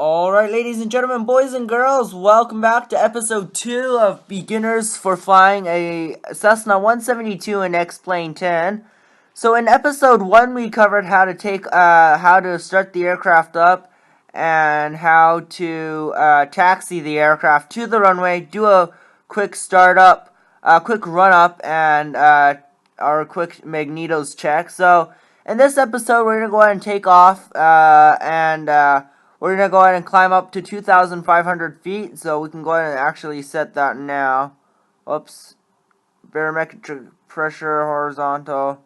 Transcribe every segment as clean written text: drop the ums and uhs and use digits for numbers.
Alright, ladies and gentlemen, boys and girls, welcome back to episode 2 of Beginners for Flying a Cessna 172 and X-Plane 10. So in episode 1, we covered how to start the aircraft up and how to taxi the aircraft to the runway, do a quick startup, quick run up, and our quick magnetos check. So in this episode, we're going to go ahead and take off, and we're going to go ahead and climb up to 2,500 feet, so we can go ahead and actually set that now. Oops. Barometric pressure, horizontal.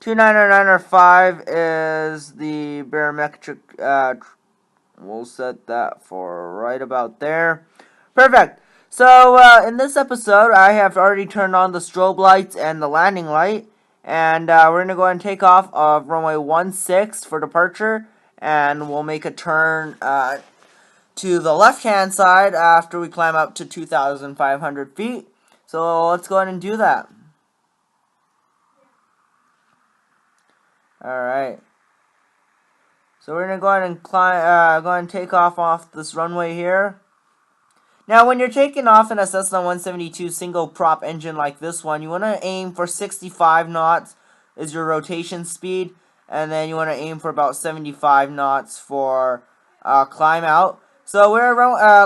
29905 is the barometric, we'll set that for right about there. Perfect. So, in this episode, I have already turned on the strobe lights and the landing light. And we're going to go ahead and take off of runway 16 for departure. And we'll make a turn to the left-hand side after we climb up to 2,500 feet. So let's go ahead and do that. Alright. So we're going to go ahead and go ahead and take off this runway here. Now, when you're taking off in a Cessna 172 single prop engine like this one, you want to aim for 65 knots is your rotation speed, and then you want to aim for about 75 knots for climb out. So we're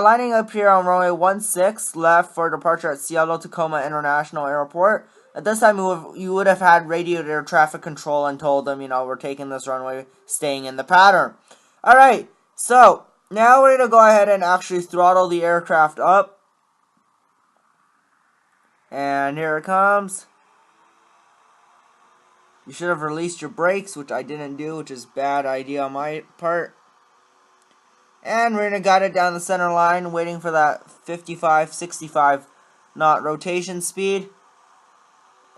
lining up here on runway 16 left for departure at Seattle Tacoma International Airport. At this time, you would have had radioed air traffic control and told them, we're taking this runway, staying in the pattern. Alright, so now we're going to go ahead and actually throttle the aircraft up. And here it comes. You should have released your brakes, which I didn't do, which is a bad idea on my part. And we're going to guide it down the center line, waiting for that 55, 65 knot rotation speed.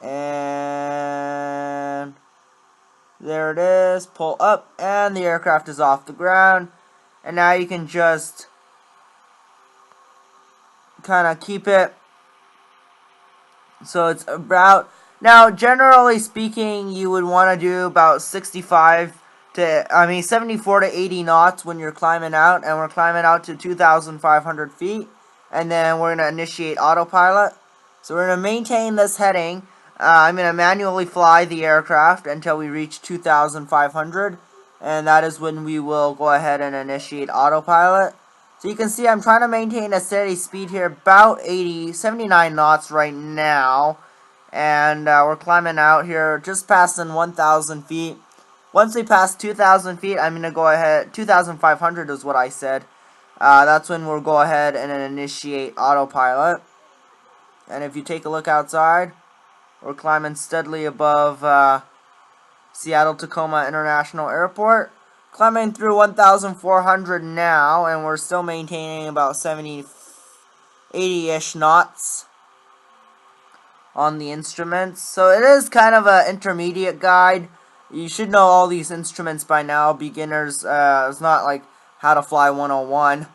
And there it is. Pull up, and the aircraft is off the ground. And now you can just kind of keep it so it's about... Now, generally speaking, you would want to do about 74 to 80 knots when you're climbing out. And we're climbing out to 2,500 feet. And then we're going to initiate autopilot. So we're going to maintain this heading. I'm going to manually fly the aircraft until we reach 2,500. And that is when we will go ahead and initiate autopilot. So you can see I'm trying to maintain a steady speed here, about 79 knots right now. And we're climbing out here, just passing 1,000 feet. Once we pass 2,000 feet, I'm going to go ahead, 2,500 is what I said. That's when we'll go ahead and initiate autopilot. And if you take a look outside, we're climbing steadily above Seattle Tacoma International Airport. Climbing through 1,400 now, and we're still maintaining about 80-ish knots on the instruments. So it is kind of an intermediate guide. You should know all these instruments by now. Beginners, it's not like how to fly 101.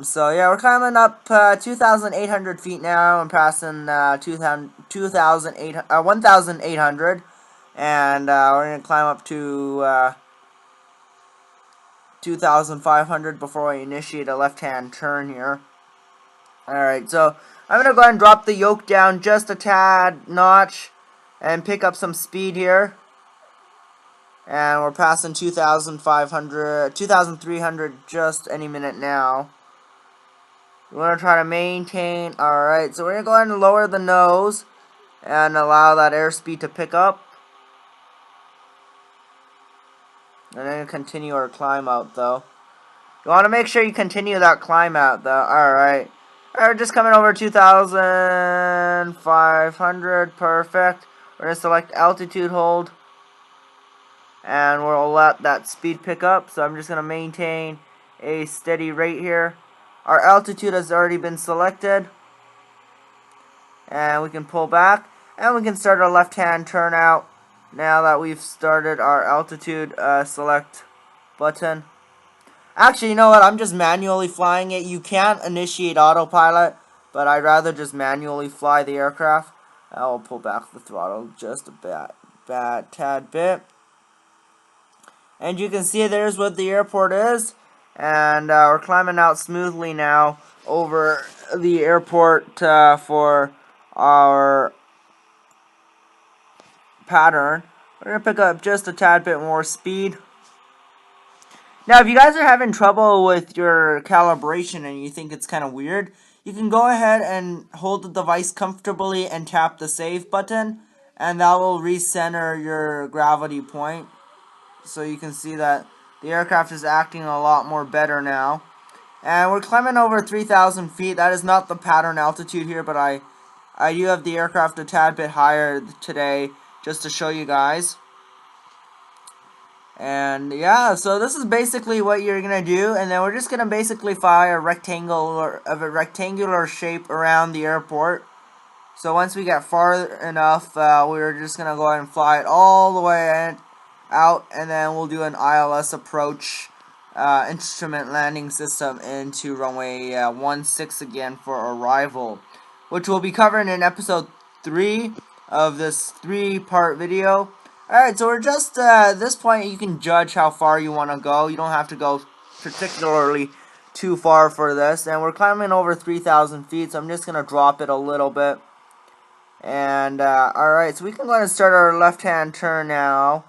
So yeah, we're climbing up 2,800 feet now and passing 1,800. And we're going to climb up to 2,500 before we initiate a left-hand turn here. Alright, so I'm going to go ahead and drop the yoke down just a tad notch and pick up some speed here. And we're passing 2,300 just any minute now. We want to try to maintain. Alright, so we're going to go ahead and lower the nose and allow that airspeed to pick up. And then continue our climb out, though. You want to make sure you continue that climb out, though. Alright. Alright, we're just coming over 2,500. Perfect. We're going to select altitude hold. And we'll let that speed pick up. So I'm just going to maintain a steady rate here. Our altitude has already been selected. And we can pull back. And we can start our left-hand turn out. Now that we've started our altitude select button. Actually, you know what? I'm just manually flying it. You can't initiate autopilot, but I'd rather just manually fly the aircraft. I'll pull back the throttle just a tad bit. And you can see there's what the airport is. And we're climbing out smoothly now over the airport for our pattern. We're going to pick up just a tad bit more speed. Now, if you guys are having trouble with your calibration and you think it's kind of weird, you can go ahead and hold the device comfortably and tap the save button, and that will recenter your gravity point. So you can see that the aircraft is acting a lot more better now. And we're climbing over 3,000 feet. That is not the pattern altitude here, but I do have the aircraft a tad bit higher today just to show you guys. And yeah, so this is basically what you're gonna do, and then we're just gonna basically fly a rectangular shape around the airport. So once we get far enough, we're just gonna go ahead and fly it all the way out, and then we'll do an ILS approach instrument landing system into runway 16 again for arrival, which will be covered in episode 3 of this 3-part video. Alright, so we're just, at this point you can judge how far you want to go. You don't have to go particularly too far for this. And we're climbing over 3,000 feet, so I'm just going to drop it a little bit. And, alright, so we can go ahead and start our left-hand turn now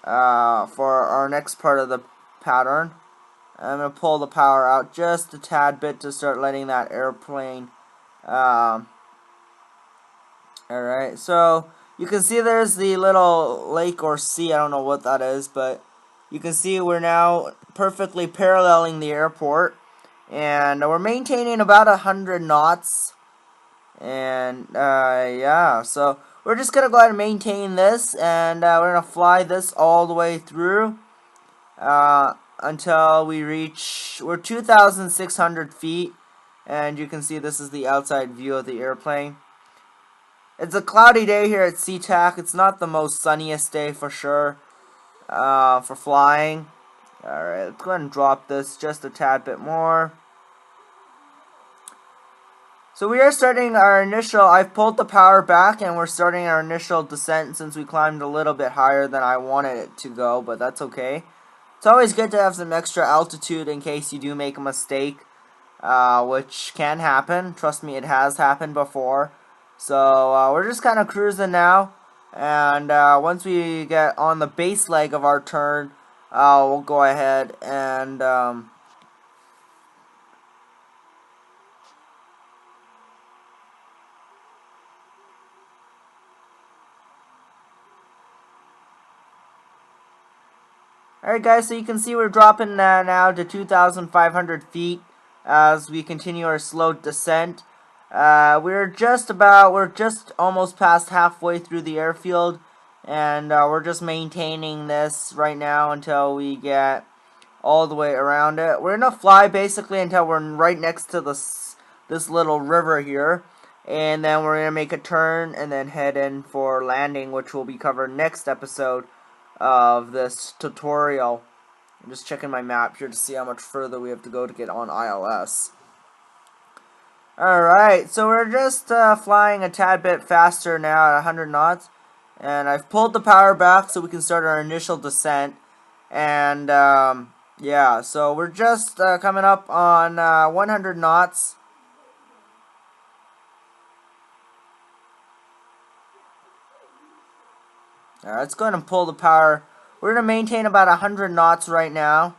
for our next part of the pattern. I'm going to pull the power out just a tad bit to start letting that airplane. Alright, so you can see there's the little lake or sea, I don't know what that is, but you can see we're now perfectly paralleling the airport, and we're maintaining about 100 knots, and yeah, so we're just going to go ahead and maintain this, and we're going to fly this all the way through until we reach, we're 2,600 feet, and you can see this is the outside view of the airplane. It's a cloudy day here at SeaTac. It's not the most sunniest day for sure for flying. Alright, let's go ahead and drop this just a tad bit more. So we are starting our initial, I've pulled the power back and we're starting our initial descent since we climbed a little bit higher than I wanted it to go, but that's okay. It's always good to have some extra altitude in case you do make a mistake, which can happen. Trust me, it has happened before. So we're just kind of cruising now, and once we get on the base leg of our turn, we'll go ahead and alright guys, so you can see we're dropping now to 2,500 feet as we continue our slow descent. We're just almost past halfway through the airfield, and we're just maintaining this right now until we get all the way around it. We're gonna fly basically until we're right next to this little river here, and then we're gonna make a turn and then head in for landing, which will be covered next episode of this tutorial. I'm just checking my map here to see how much further we have to go to get on ILS. Alright, so we're just flying a tad bit faster now at 100 knots. And I've pulled the power back so we can start our initial descent. And, yeah, so we're just coming up on 100 knots. Alright, let's go ahead and pull the power. We're going to maintain about 100 knots right now.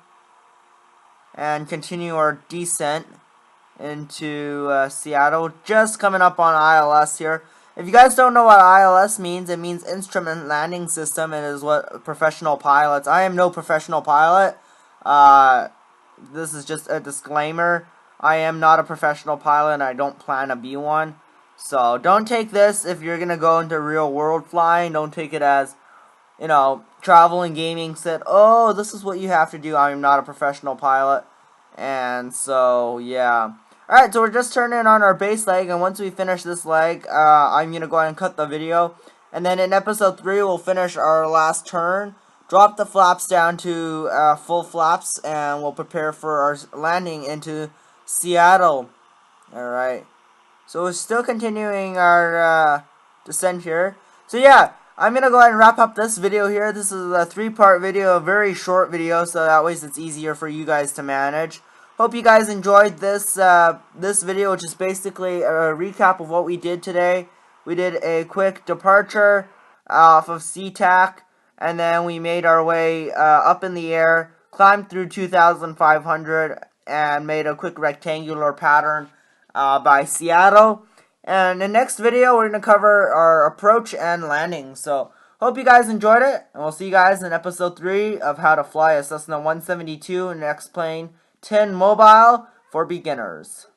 And continue our descent into Seattle, just coming up on ILS here. If you guys don't know what ILS means, it means Instrument Landing System. It is what professional pilots. I am no professional pilot. This is just a disclaimer. I am not a professional pilot, and I don't plan to be one. So don't take this if you're gonna go into real world flying. Don't take it as, you know, travel and gaming said, oh, this is what you have to do. I am not a professional pilot. And so, yeah. Alright, so we're just turning on our base leg, and once we finish this leg, I'm going to go ahead and cut the video. And then in episode 3, we'll finish our last turn, drop the flaps down to full flaps, and we'll prepare for our landing into Seattle. Alright, so we're still continuing our descent here. So yeah, I'm going to go ahead and wrap up this video here. This is a 3-part video, a very short video, so that way it's easier for you guys to manage. Hope you guys enjoyed this this video, which is basically a recap of what we did today. We did a quick departure off of SeaTac, and then we made our way up in the air, climbed through 2,500, and made a quick rectangular pattern by Seattle. And in the next video, we're going to cover our approach and landing. So, hope you guys enjoyed it, and we'll see you guys in episode 3 of how to fly a Cessna 172 and X-Plane 10 Mobile for beginners.